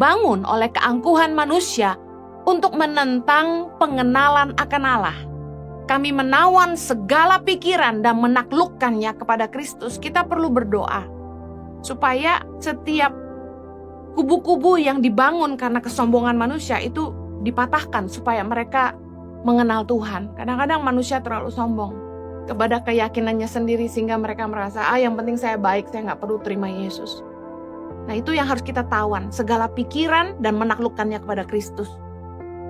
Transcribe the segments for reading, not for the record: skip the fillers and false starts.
dibangun oleh keangkuhan manusia untuk menentang pengenalan akan Allah. Kami menawan segala pikiran dan menaklukkannya kepada Kristus. Kita perlu berdoa supaya setiap kubu-kubu yang dibangun karena kesombongan manusia itu dipatahkan supaya mereka mengenal Tuhan. Kadang-kadang manusia terlalu sombong kepada keyakinannya sendiri sehingga mereka merasa, yang penting saya baik, saya nggak perlu terima Yesus. Nah, itu yang harus kita tawan, segala pikiran dan menaklukkannya kepada Kristus.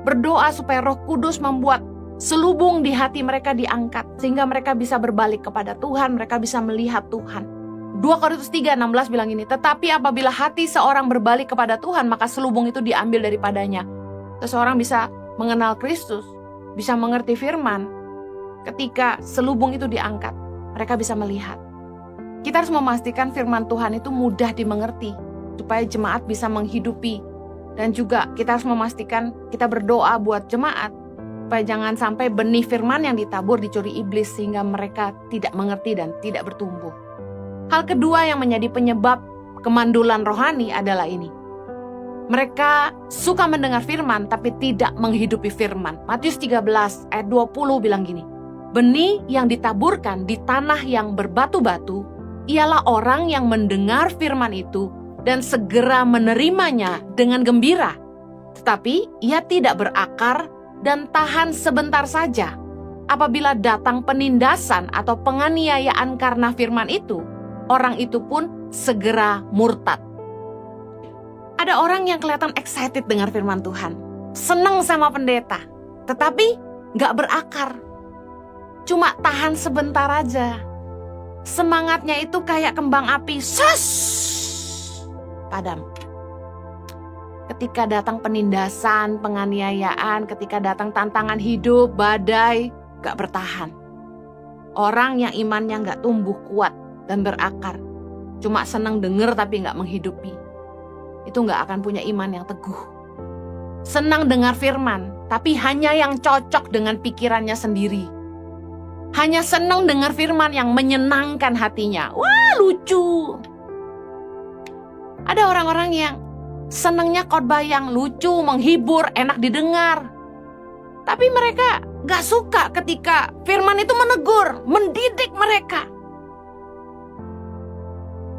Berdoa supaya Roh Kudus membuat selubung di hati mereka diangkat sehingga mereka bisa berbalik kepada Tuhan, mereka bisa melihat Tuhan. 2 Korintus 3:16 bilang ini, tetapi apabila hati seorang berbalik kepada Tuhan, maka selubung itu diambil daripadanya. Seseorang bisa mengenal Kristus, bisa mengerti firman. Ketika selubung itu diangkat, mereka bisa melihat. Kita harus memastikan firman Tuhan itu mudah dimengerti, supaya jemaat bisa menghidupi. Dan juga kita harus memastikan kita berdoa buat jemaat, supaya jangan sampai benih firman yang ditabur dicuri iblis sehingga mereka tidak mengerti dan tidak bertumbuh. Hal kedua yang menjadi penyebab kemandulan rohani adalah ini. Mereka suka mendengar firman tapi tidak menghidupi firman. Matius 13 ayat 20 bilang gini, benih yang ditaburkan di tanah yang berbatu-batu ialah orang yang mendengar firman itu dan segera menerimanya dengan gembira. Tetapi ia tidak berakar dan tahan sebentar saja. Apabila datang penindasan atau penganiayaan karena firman itu, orang itu pun segera murtad. Ada orang yang kelihatan excited dengar firman Tuhan, senang sama pendeta, tetapi gak berakar. Cuma tahan sebentar aja. Semangatnya itu kayak kembang api, padam. Ketika datang penindasan, penganiayaan, ketika datang tantangan hidup, badai, gak bertahan. Orang yang imannya gak tumbuh kuat dan berakar, cuma senang denger tapi gak menghidupi, itu gak akan punya iman yang teguh. Senang dengar firman, tapi hanya yang cocok dengan pikirannya sendiri. Hanya senang dengar firman yang menyenangkan hatinya. Wah, lucu. Ada orang-orang yang senangnya khotbah yang lucu, menghibur, enak didengar. Tapi mereka gak suka ketika firman itu menegur, mendidik mereka.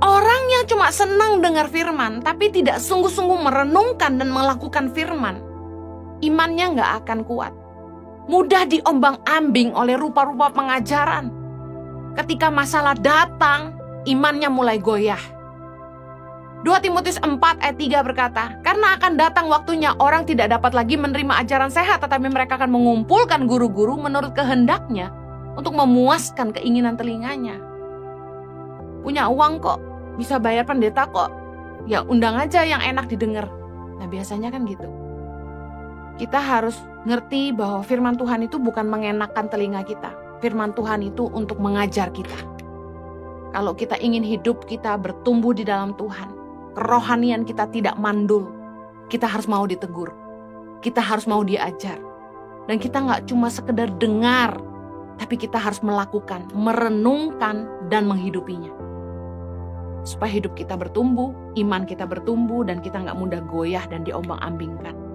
Orang yang cuma senang dengar firman, tapi tidak sungguh-sungguh merenungkan dan melakukan firman, imannya gak akan kuat. Mudah diombang-ambing oleh rupa-rupa pengajaran. Ketika masalah datang, imannya mulai goyah. 2 Timotius 4 ayat 3 berkata, karena akan datang waktunya orang tidak dapat lagi menerima ajaran sehat, tetapi mereka akan mengumpulkan guru-guru menurut kehendaknya untuk memuaskan keinginan telinganya. Punya uang kok, bisa bayar pendeta kok, ya undang aja yang enak didengar. Nah, biasanya kan gitu. Kita harus ngerti bahwa firman Tuhan itu bukan mengenakkan telinga kita. Firman Tuhan itu untuk mengajar kita. Kalau kita ingin hidup kita bertumbuh di dalam Tuhan, kerohanian kita tidak mandul, kita harus mau ditegur. Kita harus mau diajar. Dan kita gak cuma sekedar dengar, tapi kita harus melakukan, merenungkan, dan menghidupinya. Supaya hidup kita bertumbuh, iman kita bertumbuh, dan kita gak mudah goyah dan diombang-ambingkan.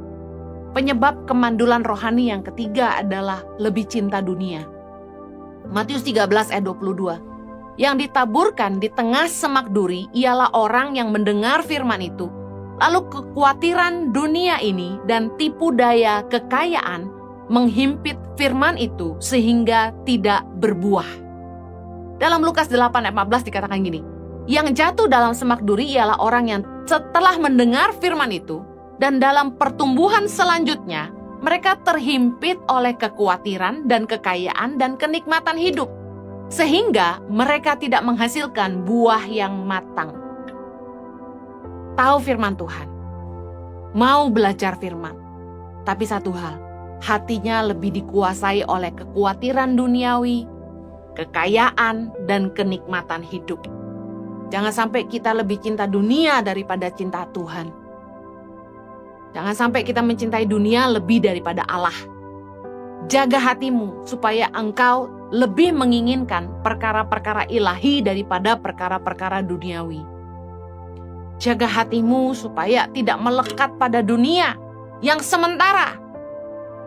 Penyebab kemandulan rohani yang ketiga adalah lebih cinta dunia. Matius 13 ayat 22. Yang ditaburkan di tengah semak duri ialah orang yang mendengar firman itu, lalu kekhawatiran dunia ini dan tipu daya kekayaan menghimpit firman itu sehingga tidak berbuah. Dalam Lukas 8 ayat 14 dikatakan gini, yang jatuh dalam semak duri ialah orang yang setelah mendengar firman itu, dan dalam pertumbuhan selanjutnya, mereka terhimpit oleh kekhawatiran dan kekayaan dan kenikmatan hidup. Sehingga mereka tidak menghasilkan buah yang matang. Tahu firman Tuhan. Mau belajar firman. Tapi satu hal, hatinya lebih dikuasai oleh kekhawatiran duniawi, kekayaan, dan kenikmatan hidup. Jangan sampai kita lebih cinta dunia daripada cinta Tuhan. Jangan sampai kita mencintai dunia lebih daripada Allah. Jaga hatimu supaya engkau lebih menginginkan perkara-perkara ilahi daripada perkara-perkara duniawi. Jaga hatimu supaya tidak melekat pada dunia yang sementara.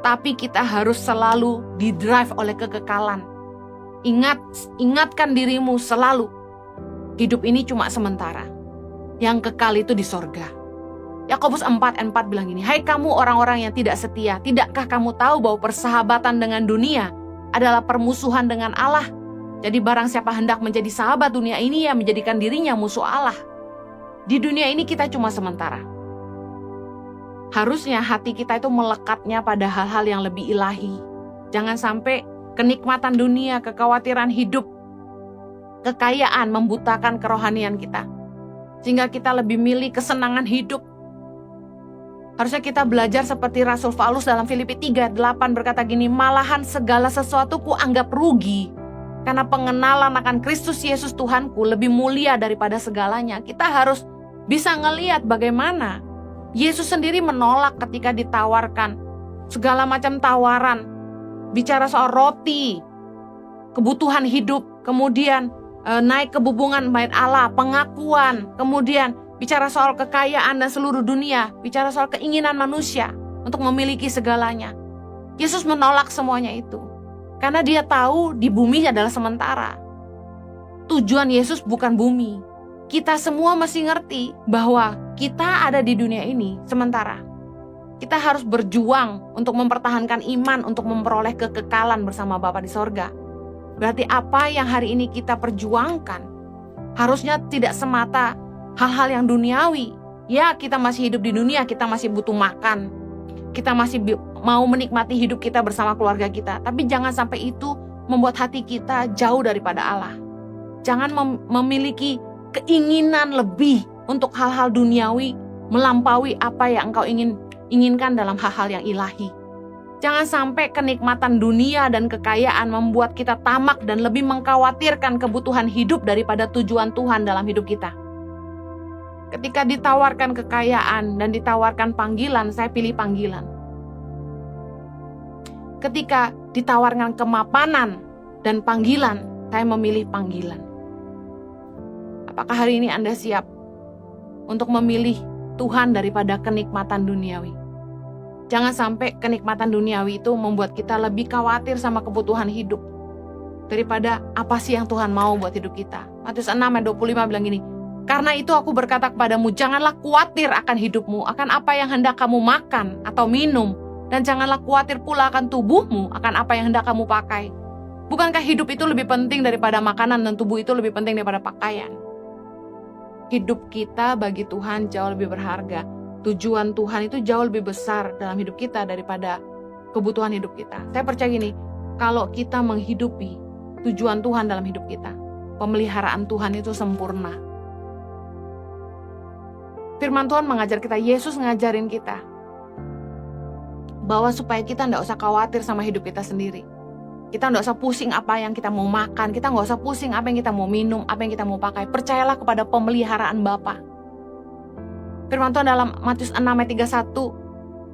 Tapi kita harus selalu didrive oleh kekekalan. Ingatkan dirimu selalu, hidup ini cuma sementara. Yang kekal itu di sorga. Yakobus 4:4 bilang gini, hai kamu orang-orang yang tidak setia, tidakkah kamu tahu bahwa persahabatan dengan dunia adalah permusuhan dengan Allah? Jadi barang siapa hendak menjadi sahabat dunia ini, yang menjadikan dirinya musuh Allah. Di dunia ini kita cuma sementara. Harusnya hati kita itu melekatnya pada hal-hal yang lebih ilahi. Jangan sampai kenikmatan dunia, kekhawatiran hidup, kekayaan membutakan kerohanian kita. Sehingga kita lebih milih kesenangan hidup. Harusnya kita belajar seperti Rasul Paulus dalam Filipi 3:8 berkata gini, malahan segala sesuatu ku anggap rugi, karena pengenalan akan Kristus Yesus Tuhanku lebih mulia daripada segalanya. Kita harus bisa ngelihat bagaimana Yesus sendiri menolak ketika ditawarkan segala macam tawaran. Bicara soal roti, kebutuhan hidup, kemudian naik ke bubungan bait Allah, pengakuan, kemudian bicara soal kekayaan dan seluruh dunia, bicara soal keinginan manusia untuk memiliki segalanya. Yesus menolak semuanya itu. Karena dia tahu di bumi adalah sementara. Tujuan Yesus bukan bumi. Kita semua mesti ngerti bahwa kita ada di dunia ini sementara. Kita harus berjuang untuk mempertahankan iman, untuk memperoleh kekekalan bersama Bapa di sorga. Berarti apa yang hari ini kita perjuangkan harusnya tidak semata hal-hal yang duniawi. Ya, kita masih hidup di dunia, kita masih butuh makan. Kita masih mau menikmati hidup kita bersama keluarga kita. Tapi jangan sampai itu membuat hati kita jauh daripada Allah. Jangan memiliki keinginan lebih untuk hal-hal duniawi melampaui apa yang engkau inginkan dalam hal-hal yang ilahi. Jangan sampai kenikmatan dunia dan kekayaan membuat kita tamak dan lebih mengkhawatirkan kebutuhan hidup daripada tujuan Tuhan dalam hidup kita. Ketika ditawarkan kekayaan dan ditawarkan panggilan, saya pilih panggilan. Ketika ditawarkan kemapanan dan panggilan, saya memilih panggilan. Apakah hari ini Anda siap untuk memilih Tuhan daripada kenikmatan duniawi? Jangan sampai kenikmatan duniawi itu membuat kita lebih khawatir sama kebutuhan hidup daripada apa sih yang Tuhan mau buat hidup kita. Matius 6:25 bilang gini, karena itu aku berkata kepadamu, janganlah khawatir akan hidupmu, akan apa yang hendak kamu makan atau minum, dan janganlah khawatir pula akan tubuhmu, akan apa yang hendak kamu pakai. Bukankah hidup itu lebih penting daripada makanan dan tubuh itu lebih penting daripada pakaian? Hidup kita bagi Tuhan jauh lebih berharga. Tujuan Tuhan itu jauh lebih besar dalam hidup kita daripada kebutuhan hidup kita. Saya percaya gini, kalau kita menghidupi tujuan Tuhan dalam hidup kita, pemeliharaan Tuhan itu sempurna. Firman Tuhan mengajar kita, Yesus ngajarin kita bahwa supaya kita tidak usah khawatir sama hidup kita sendiri. Kita tidak usah pusing apa yang kita mau makan, kita nggak usah pusing apa yang kita mau minum, apa yang kita mau pakai. Percayalah kepada pemeliharaan Bapa. Firman Tuhan dalam Matius 6:31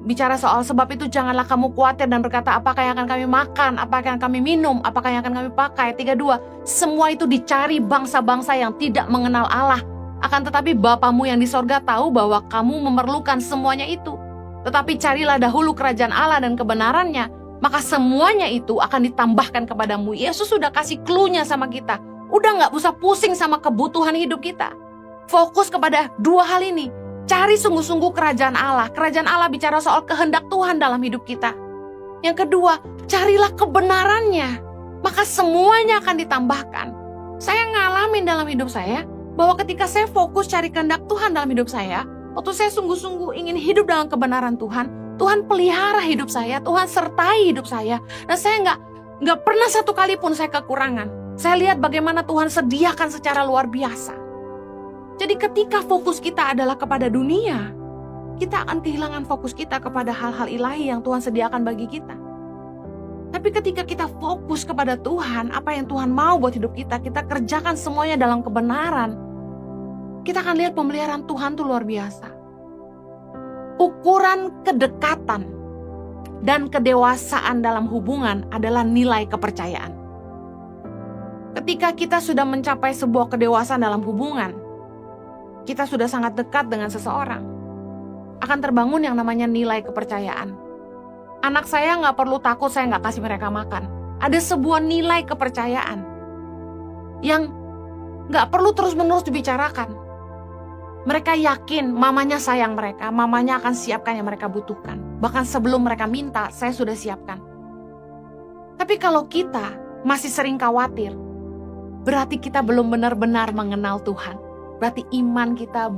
bicara soal sebab itu janganlah kamu khawatir dan berkata apakah yang akan kami makan, apakah yang kami minum, apakah yang akan kami pakai. 32, semua itu dicari bangsa-bangsa yang tidak mengenal Allah. Akan tetapi Bapamu yang di sorga tahu bahwa kamu memerlukan semuanya itu. Tetapi carilah dahulu kerajaan Allah dan kebenarannya, maka semuanya itu akan ditambahkan kepadamu. Yesus sudah kasih clue-nya sama kita. Udah gak usah pusing sama kebutuhan hidup kita. Fokus kepada dua hal ini. Cari sungguh-sungguh kerajaan Allah. Kerajaan Allah bicara soal kehendak Tuhan dalam hidup kita. Yang kedua, carilah kebenarannya. Maka semuanya akan ditambahkan. Saya ngalamin dalam hidup saya, bahwa ketika saya fokus cari kehendak Tuhan dalam hidup saya, waktu saya sungguh-sungguh ingin hidup dalam kebenaran Tuhan, Tuhan pelihara hidup saya, Tuhan sertai hidup saya. Dan saya nggak pernah satu kali pun saya kekurangan. Saya lihat bagaimana Tuhan sediakan secara luar biasa. Jadi ketika fokus kita adalah kepada dunia, kita akan kehilangan fokus kita kepada hal-hal ilahi yang Tuhan sediakan bagi kita. Tapi ketika kita fokus kepada Tuhan, apa yang Tuhan mau buat hidup kita, kita kerjakan semuanya dalam kebenaran, kita akan lihat pemeliharaan Tuhan itu luar biasa. Ukuran kedekatan dan kedewasaan dalam hubungan adalah nilai kepercayaan. Ketika kita sudah mencapai sebuah kedewasaan dalam hubungan, kita sudah sangat dekat dengan seseorang, akan terbangun yang namanya nilai kepercayaan. Anak saya nggak perlu takut saya nggak kasih mereka makan. Ada sebuah nilai kepercayaan yang nggak perlu terus-menerus dibicarakan. Mereka yakin mamanya sayang mereka, mamanya akan siapkan yang mereka butuhkan. Bahkan sebelum mereka minta, saya sudah siapkan. Tapi kalau kita masih sering khawatir, berarti kita belum benar-benar mengenal Tuhan. Berarti iman kita